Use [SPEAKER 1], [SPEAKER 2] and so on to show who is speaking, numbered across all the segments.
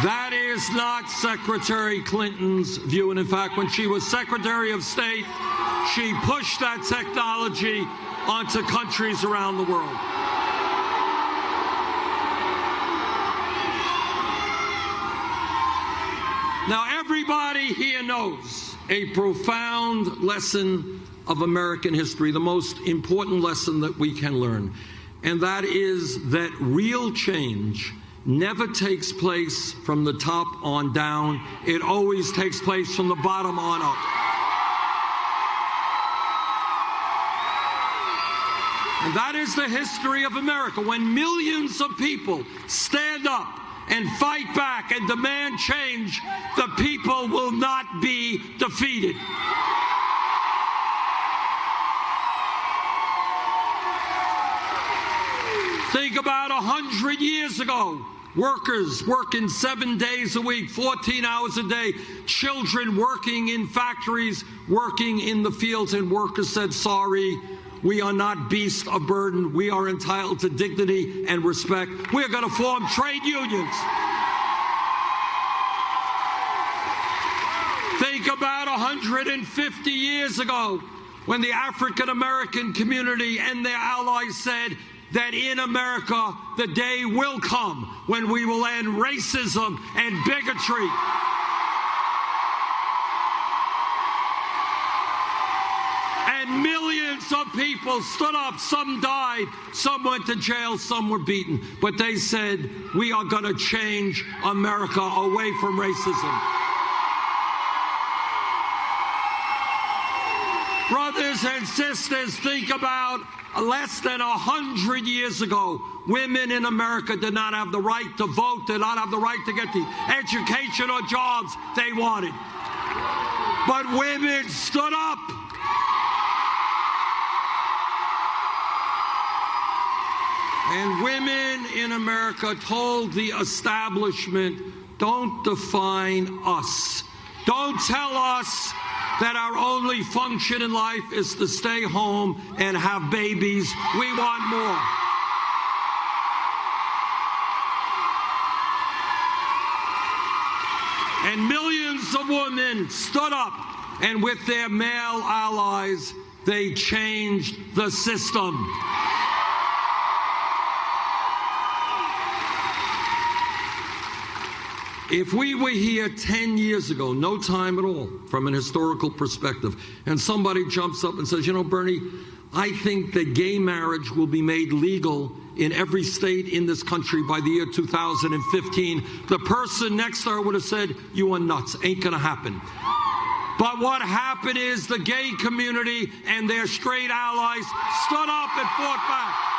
[SPEAKER 1] That is not Secretary Clinton's view. And in fact, when she was Secretary of State, she pushed that technology onto countries around the world. Now, everybody here knows a profound lesson of American history, the most important lesson that we can learn, and that is that real change never takes place from the top on down. It always takes place from the bottom on up. And that is the history of America. When millions of people stand up and fight back and demand change, the people will not be defeated. Think about 100 years ago. Workers working 7 days a week, 14 hours a day. Children working in factories, working in the fields, and workers said, sorry, we are not beasts of burden. We are entitled to dignity and respect. We're going to form trade unions. Think about 150 years ago when the African American community and their allies said that in America the day will come when we will end racism and bigotry. And millions of people stood up. Some died, some went to jail, some were beaten. But they said, we are going to change America away from racism. Brothers and sisters, think about less than 100 years ago, women in America did not have the right to vote, did not have the right to get the education or jobs they wanted. But women stood up. And women in America told the establishment, don't define us. Don't tell us that our only function in life is to stay home and have babies. We want more. And millions of women stood up, and with their male allies, they changed the system. If we were here 10 years ago, no time at all, from an historical perspective, and somebody jumps up and says, you know, Bernie, I think that gay marriage will be made legal in every state in this country by the year 2015, the person next to her would have said, you are nuts, ain't gonna happen. But what happened is the gay community and their straight allies stood up and fought back.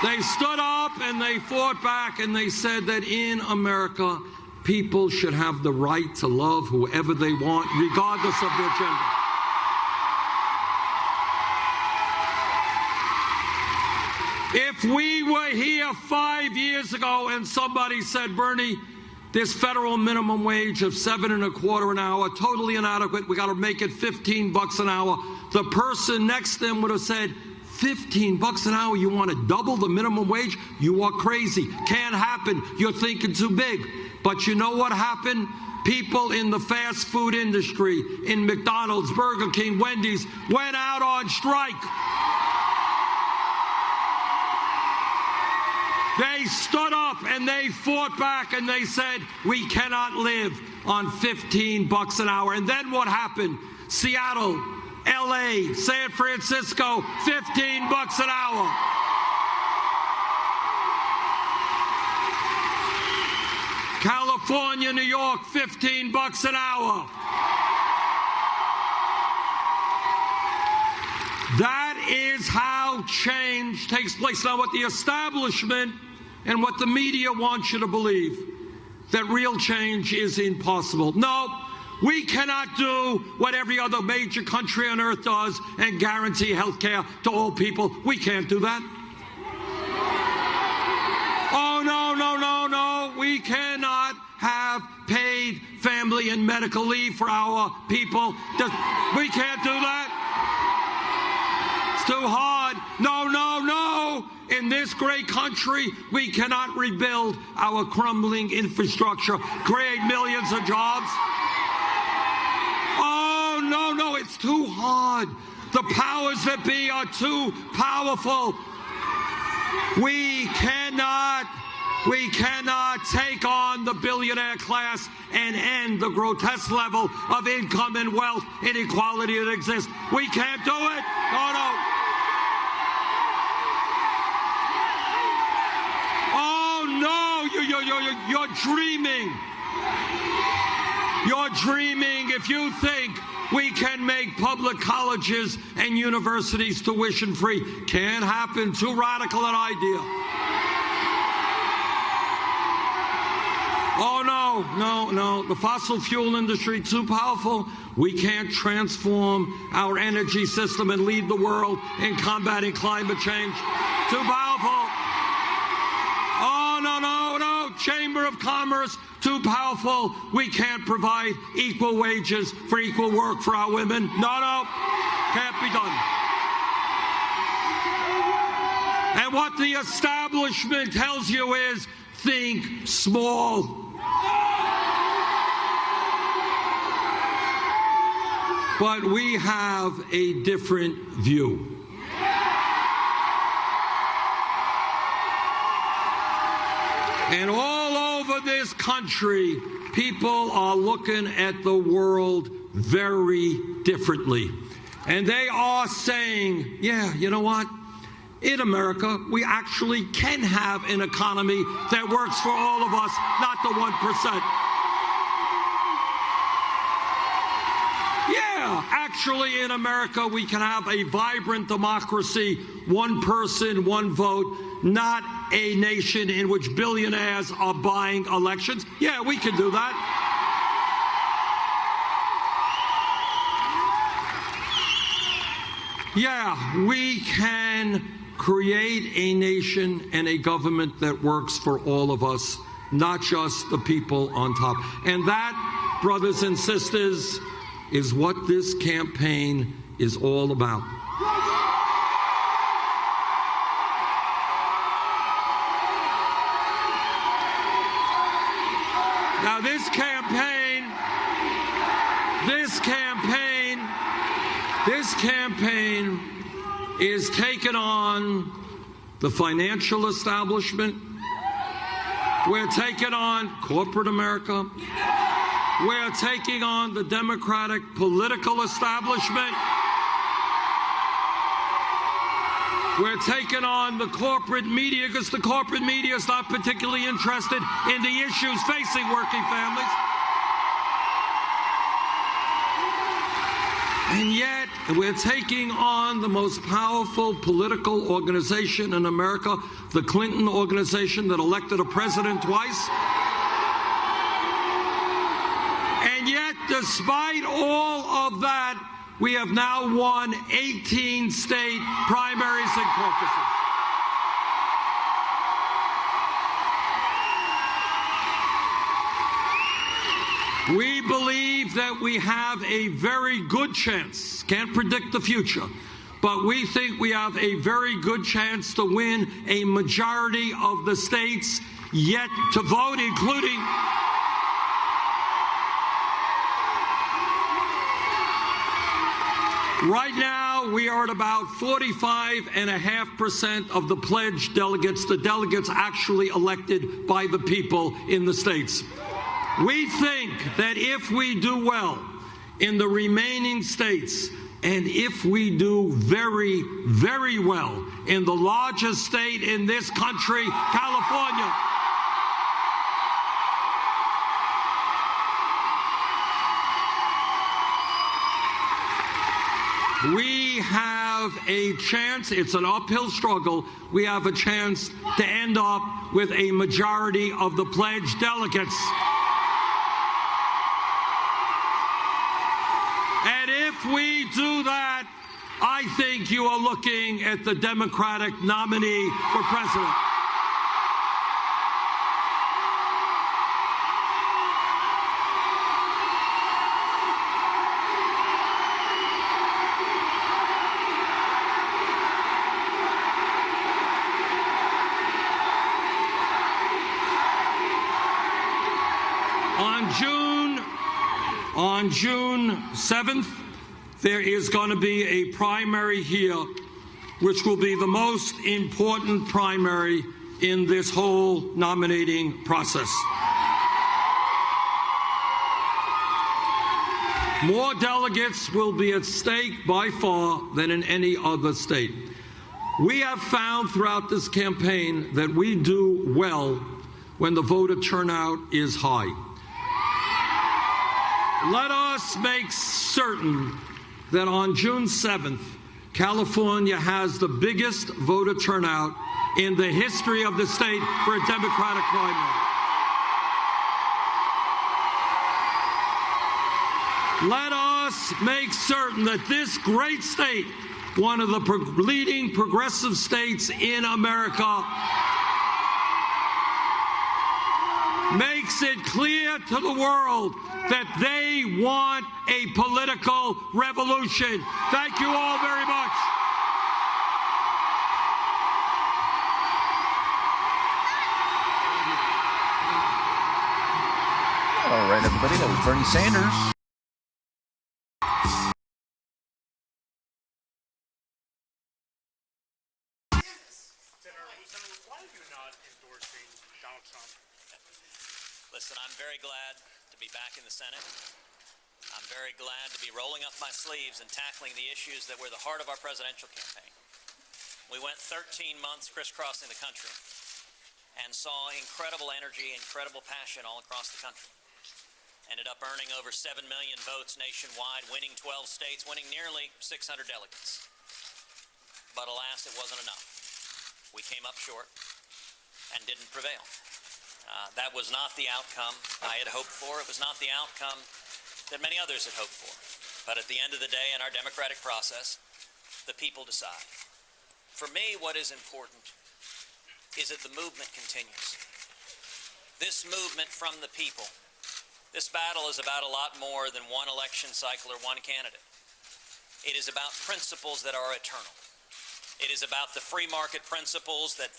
[SPEAKER 1] They stood up and they fought back, and they said that in America, people should have the right to love whoever they want, regardless of their gender. If we were here 5 years ago and somebody said, Bernie, this federal minimum wage of $7.25 an hour, totally inadequate, we got to make it $15 an hour, the person next to them would have said, $15 an hour, you want to double the minimum wage? You are crazy. Can't happen. You're thinking too big. But you know what happened? People in the fast food industry, in McDonald's, Burger King, Wendy's, went out on strike. They stood up and they fought back and they said, we cannot live on $15 an hour. And then what happened? Seattle, LA, San Francisco, $15 an hour. California, New York, $15 an hour. That is how change takes place. Now, what the establishment and what the media want you to believe, that real change is impossible. No. We cannot do what every other major country on earth does and guarantee health care to all people. We can't do that. Oh, no, no, no, no. We cannot have paid family and medical leave for our people. We can't do that. It's too hard. No, no, no. In this great country, we cannot rebuild our crumbling infrastructure, create millions of jobs. Oh, no, no, it's too hard. The powers that be are too powerful. We cannot take on the billionaire class and end the grotesque level of income and wealth inequality that exists. We can't do it. No, no. Oh, no, you're dreaming. You're dreaming if you think we can make public colleges and universities tuition free. Can't happen. Too radical an idea. Oh, no, no, no. The fossil fuel industry, too powerful. We can't transform our energy system and lead the world in combating climate change. Too powerful. Oh, no, no, no. Chamber of Commerce, too powerful. We can't provide equal wages for equal work for our women. No, no. Can't be done. And what the establishment tells you is think small. But we have a different view. And all over this country, people are looking at the world very differently. And they are saying, yeah, you know what? In America, we actually can have an economy that works for all of us, not the 1%. Yeah, actually in America, we can have a vibrant democracy, one person, one vote, not a nation in which billionaires are buying elections. Yeah, we can do that. Yeah, we can create a nation and a government that works for all of us, not just the people on top. And that, brothers and sisters, is what this campaign is all about. Now, this campaign is taking on the financial establishment. We're taking on corporate America. We're taking on the Democratic political establishment. We're taking on the corporate media because the corporate media is not particularly interested in the issues facing working families. And yet, we're taking on the most powerful political organization in America, the Clinton organization that elected a president twice. And yet, despite all of that, we have now won 18 state primaries and caucuses. We believe that we have a very good chance, can't predict the future, but we think we have a very good chance to win a majority of the states yet to vote, including right now, we are at about 45.5% of the pledged delegates, the delegates actually elected by the people in the states. We think that if we do well in the remaining states, and if we do very, very well in the largest state in this country, California, we have a chance. It's an uphill struggle. We have a chance to end up with a majority of the pledged delegates. And if we do that, I think you are looking at the Democratic nominee for president. On June 7th, there is going to be a primary here, which will be the most important primary in this whole nominating process. More delegates will be at stake by far than in any other state. We have found throughout this campaign that we do well when the voter turnout is high. Let us make certain that on June 7th, California has the biggest voter turnout in the history of the state for a Democratic primary. Let us make certain that this great state, one of the leading progressive states in America, makes it clear to the world that they want a political revolution. Thank you all very much.
[SPEAKER 2] All right, everybody, that was Bernie Sanders.
[SPEAKER 3] Listen, I'm very glad to be back in the Senate. I'm very glad to be rolling up my sleeves and tackling the issues that were the heart of our presidential campaign. We went 13 months crisscrossing the country and saw incredible energy, incredible passion all across the country. Ended up earning over 7 million votes nationwide, winning 12 states, winning nearly 600 delegates. But alas, it wasn't enough. We came up short and didn't prevail. That was not the outcome I had hoped for. It was not the outcome that many others had hoped for. But at the end of the day, in our democratic process, the people decide. For me, what is important is that the movement continues. This movement from the people, this battle is about a lot more than one election cycle or one candidate. It is about principles that are eternal. It is about the free market principles that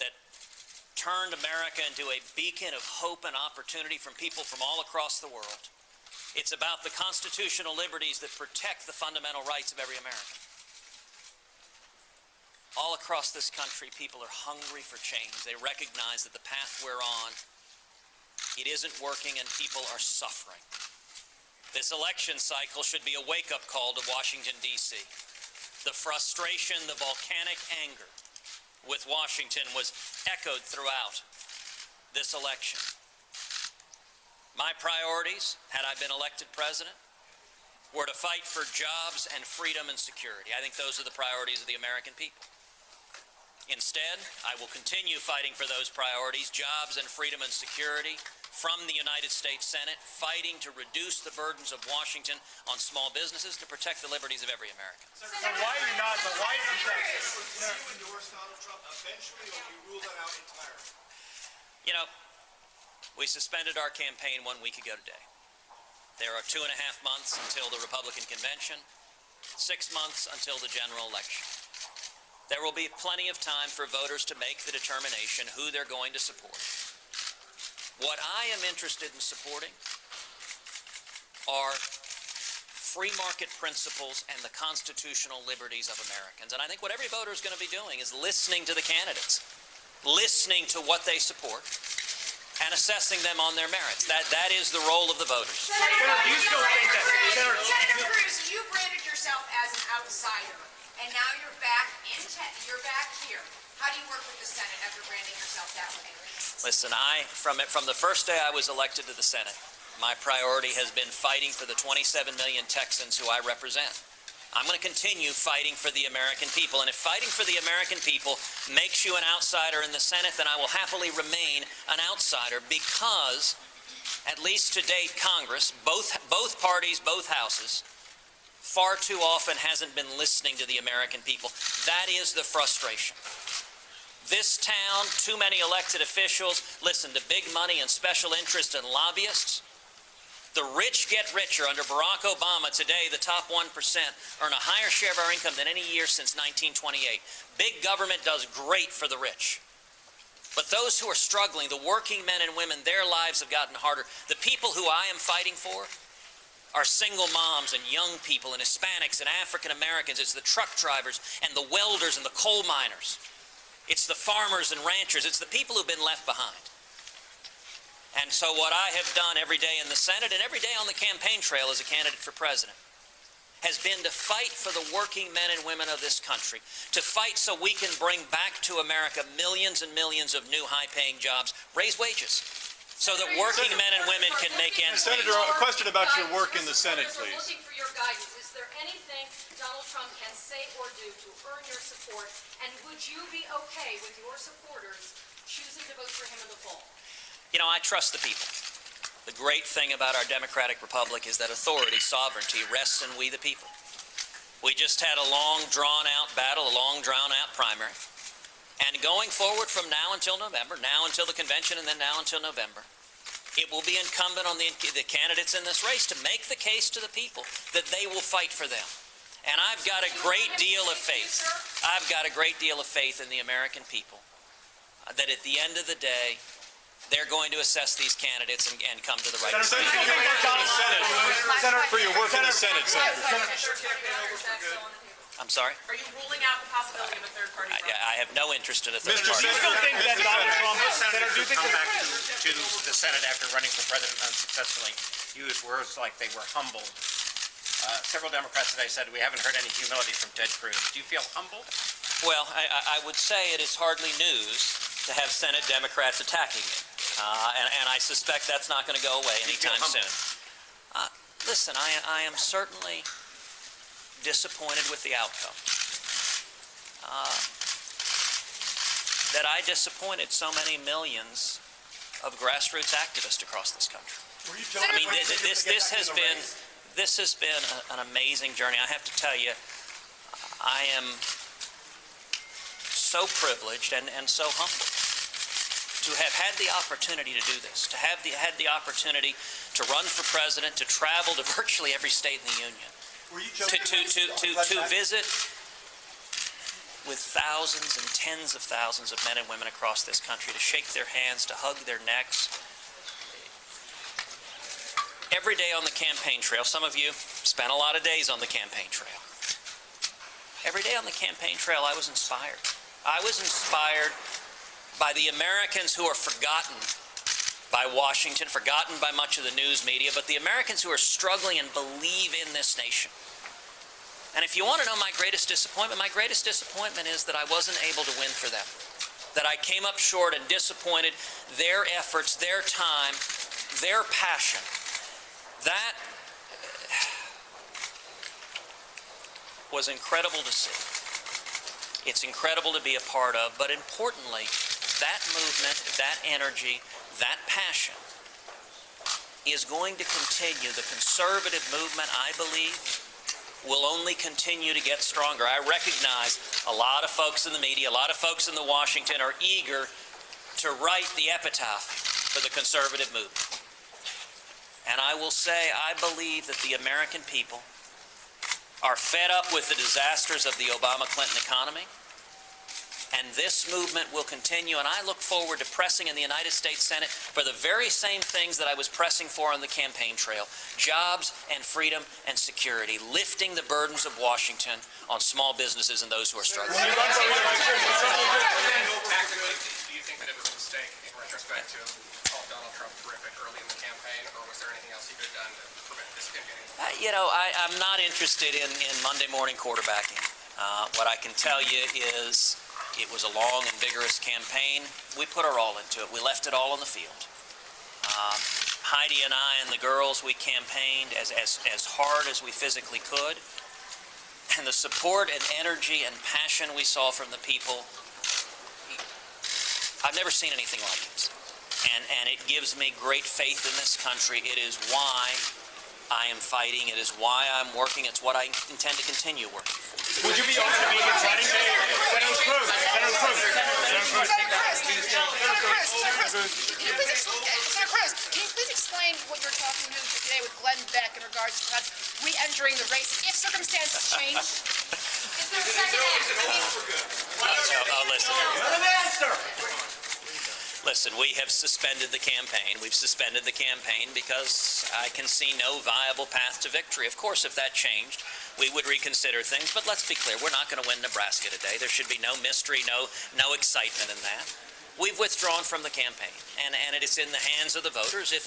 [SPEAKER 3] turned America into a beacon of hope and opportunity from people from all across the world. It's about the constitutional liberties that protect the fundamental rights of every American. All across this country, people are hungry for change. They recognize that the path we're on, it isn't working and people are suffering. This election cycle should be a wake-up call to Washington, D.C. The frustration, the volcanic anger with Washington was echoed throughout this election. My priorities, had I been elected president, were to fight for jobs and freedom and security. I think those are the priorities of the American people. Instead, I will continue fighting for those priorities, jobs and freedom and security, from the United States Senate, fighting to reduce the burdens of Washington on small businesses to protect the liberties of every American.
[SPEAKER 4] So why are you not, but why is you endorse Donald Trump eventually, or you rule that out entirely?
[SPEAKER 3] You know, we suspended our campaign 1 week ago today. There are 2.5 months until the Republican convention, 6 months until the general election. There will be plenty of time for voters to make the determination who they're going to support. What I am interested in supporting are free market principles and the constitutional liberties of Americans. And I think what every voter is going to be doing is listening to the candidates, listening to what they support, and assessing them on their merits. That is the role of the voters.
[SPEAKER 4] Senator, do you still think that?
[SPEAKER 5] Senator Cruz, you branded yourself as an outsider, and now you're back here. How do you work with the Senate after branding yourself that way?
[SPEAKER 3] Listen, from the first day I was elected to the Senate, my priority has been fighting for the 27 million Texans who I represent. I'm going to continue fighting for the American people, and if fighting for the American people makes you an outsider in the Senate, then I will happily remain an outsider, because at least to date, Congress, both parties, both houses, far too often hasn't been listening to the American people. That is the frustration. This town, too many elected officials listen to big money and special interests and lobbyists. The rich get richer. Under Barack Obama, today the top 1% earn a higher share of our income than any year since 1928. Big government does great for the rich. But those who are struggling, the working men and women, their lives have gotten harder. The people who I am fighting for are single moms and young people and Hispanics and African Americans. It's the truck drivers and the welders and the coal miners. It's the farmers and ranchers. It's the people who've been left behind. And so what I have done every day in the Senate and every day on the campaign trail as a candidate for president has been to fight for the working men and women of this country, to fight so we can bring back to America millions and millions of new high-paying jobs, raise wages, so that working men and women can make ends meet.
[SPEAKER 4] Senator, a question about your work in the Senate, please.
[SPEAKER 5] We're looking for your guidance. Is there anything Donald Trump can say or do to earn your support? And would you be okay with your supporters choosing to vote for him in the fall?
[SPEAKER 3] You know, I trust the people. The great thing about our democratic republic is that authority, sovereignty, rests in we the people. We just had a long, drawn-out battle, a long, drawn-out primary. And going forward from now until November, now until the convention, and then now until November, it will be incumbent on the candidates in this race to make the case to the people that they will fight for them. And I've got a great deal of faith. I've got a great deal of faith in the American people that at the end of the day, they're going to assess these candidates and come to the right decision.
[SPEAKER 4] Senator, for your work in the Senate, Senator.
[SPEAKER 3] I'm sorry?
[SPEAKER 5] Are you ruling out the possibility of a third party?
[SPEAKER 3] I have no interest in a third
[SPEAKER 4] Mr.
[SPEAKER 3] party.
[SPEAKER 4] Senator,
[SPEAKER 6] Do you think that Donald Trump,
[SPEAKER 7] Senator,
[SPEAKER 6] do you think
[SPEAKER 7] come
[SPEAKER 6] that
[SPEAKER 7] back to the Senate after running for president unsuccessfully, used words like they were humbled. Several Democrats today said we haven't heard any humility from Ted Cruz. Do you feel humbled?
[SPEAKER 3] Well, I would say it is hardly news to have Senate Democrats attacking me. And I suspect that's not going to go away anytime soon. Listen, I am certainly disappointed with the outcome. That I disappointed so many millions of grassroots activists across this country. I mean, this has been an amazing journey. I have to tell you, I am so privileged and so humbled to have had the opportunity to do this, to have had the opportunity to run for president, to travel to virtually every state in the union, to visit with thousands and tens of thousands of men and women across this country, to shake their hands, to hug their necks. Every day on the campaign trail, some of you spent a lot of days on the campaign trail. Every day on the campaign trail, I was inspired. I was inspired by the Americans who are forgotten by Washington, forgotten by much of the news media, but the Americans who are struggling and believe in this nation. And if you want to know my greatest disappointment is that I wasn't able to win for them. That I came up short and disappointed their efforts, their time, their passion. That was incredible to see. It's incredible to be a part of, but importantly, that movement, that energy, that passion is going to continue. The conservative movement, I believe, will only continue to get stronger. I recognize a lot of folks in the media, a lot of folks in the Washington are eager to write the epitaph for the conservative movement. And I will say, I believe that the American people are fed up with the disasters of the Obama-Clinton economy. And this movement will continue, and I look forward to pressing in the United States Senate for the very same things that I was pressing for on the campaign trail: jobs and freedom and security, lifting the burdens of Washington on small businesses and those who are struggling.
[SPEAKER 7] Do you think that it was a mistake in retrospect to call Donald Trump terrific early in the campaign, or was there anything else he could have done to prevent this getting?
[SPEAKER 3] You know, I'm not interested in Monday morning quarterbacking. What I can tell you is it was a long and vigorous campaign. We put our all into it. We left it all on the field. Heidi and I and the girls, we campaigned as hard as we physically could. And the support and energy and passion we saw from the people, I've never seen anything like it. And it gives me great faith in this country. It is why I am fighting. It is why I'm working. It's what I intend to continue working for.
[SPEAKER 6] would you be open to being against running day? Senator Cruz.
[SPEAKER 5] Senator Cruz, can you please explain what you're talking to today with Glenn Beck in regards to perhaps re-entering the race if circumstances change? Is there a second half?
[SPEAKER 3] Listen. Listen, we have suspended the campaign. We've suspended the campaign because I can see no viable path to victory. Of course, if that changed, we would reconsider things. But let's be clear, we're not going to win Nebraska today. There should be no mystery, no excitement in that. We've withdrawn from the campaign, and it is in the hands of the voters. If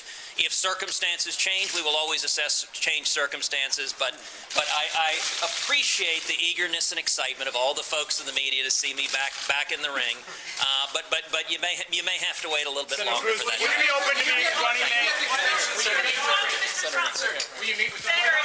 [SPEAKER 3] circumstances change, we will always assess change circumstances. But I appreciate the eagerness and excitement of all the folks in the media to see me back in the ring. But you may have to wait a little bit longer
[SPEAKER 6] Cruz,
[SPEAKER 3] for that.
[SPEAKER 6] would you be open to meeting with Running Mate?
[SPEAKER 5] Will you meet with them?